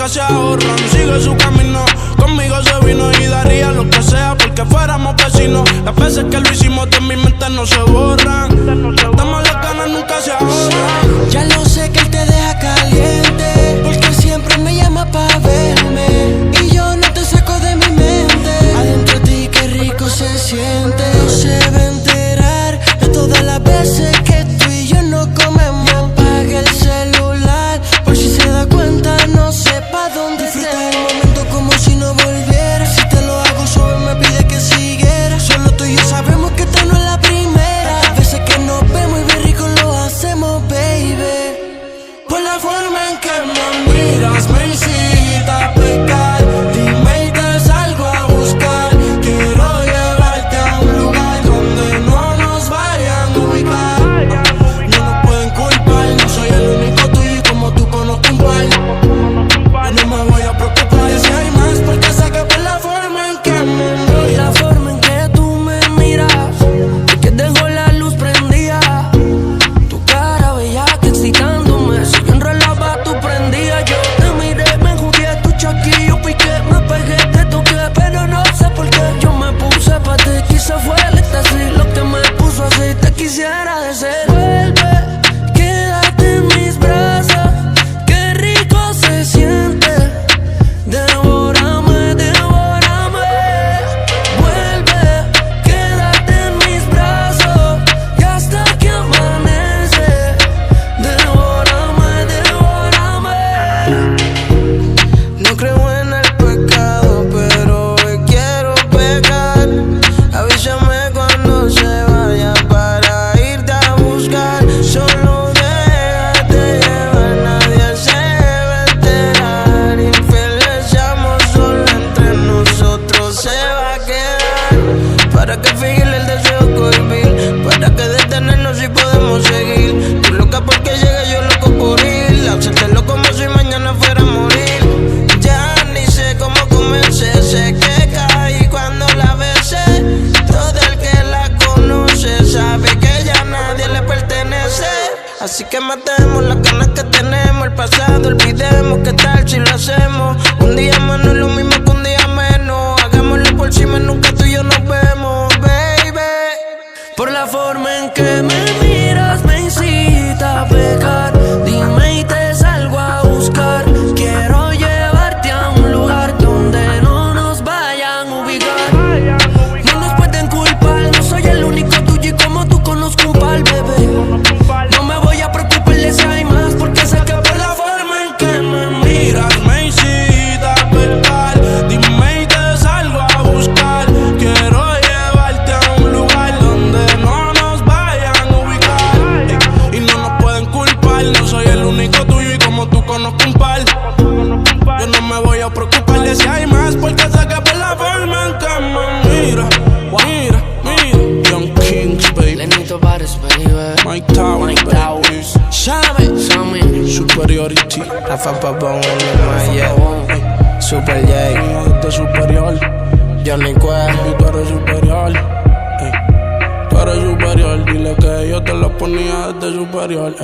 nunca se ahorran. Sigue su camino, conmigo se vino y daría lo que sea porque fuéramos vecinos. Las veces que lo hicimos de mi mente no se borran. Damos las ganas, nunca se ahorran. Ya lo sé que él te deja caliente, porque siempre me llama pa' verme y yo no te saco de mi mente. Adentro de ti qué rico se siente. No se va a enterar de todas las veces que tú y yo no comemos. Apague el celular por si se da cuenta, no sepa dónde disfrutar el momento como si no volviera. Si te lo hago suave me pide que siguiera. Solo tú y yo sabemos que esta no es la primera. Las veces que nos vemos y bien rico lo hacemos, baby. Por la forma en que me miras me incita a pecar. Dime y te salgo a buscar. Quiero llevarte a un lugar donde no nos vayan a ubicar. No nos pueden culpar, no soy el único tuyo y como tú conozco un par. Yo no me voy a preocupar si hay más, porque sé que por la forma en que me miras. Por la forma en que tú me miras, es que dejo la luz prendida. Tu cara bella que excitándome. Si yo enrolaba tú prendías. Yo te miré, me jugué tu chaquillo, piqué, me pegué, te toqué, pero no sé por qué. Yo me puse pa' ti, quizá fue el éxtasis lo que me puso así. Te quisiera de ser. Vuelve, quédate en mis brazos, qué rico se siente. Devórame, devórame. Vuelve, quédate en mis brazos y hasta que amanece. Devórame, devórame. No creo en el pecado, pero hoy quiero pecar. Avísame cuando se vaya para irte a buscar. Solo déjate llevar, nadie se va a enterar. Infieles seamos, solo entre nosotros se va a quedar. ¿Para qué fingir el deseo cohibir? ¿Para qué detenernos si podemos seguir? Tú loca porque llega, yo loco por ir. Hacértelo como si mañana fuera a morir. Ya ni sé cómo comencé, sé que caí cuando la besé. Todo el que la conoce sabe que ya nadie le pertenece. Así que matemos las ganas que tenemos, el pasado olvidemos. ¿Qué tal si lo hacemos? Un día más no es lo mismo que un día menos. Hagámoslo por cima, nunca tú y yo nos vemos, baby. Por la forma en que me miras me incita a pecar. Dime y te salgo a buscar. Quiero llevarte a un lugar donde no nos vayan a ubicar. No nos pueden culpar, no soy el único tuyo y como tú conozco un par, bebé. No me voy a preocupar de si hay más, porque sé que por la forma en que me miras me incita a pecar. Dime y te salgo a buscar. Quiero llevarte a un lugar donde no nos vayan a ubicar. Y no nos pueden culpar, no soy el único tuyo y como tú conozco un par. Yo no me voy a preocupar de si hay más, porque sé que por la forma en que me mira, mira, mira. Young Kings, baby. Lenito Bares, baby. Mike Towers, baby. Shame. Superiority. Rafa Pabón, Super J. Desde superior. Johnny Quest. Y tú eres superior. Tú eres superior. Dile que yo te lo ponía desde superior.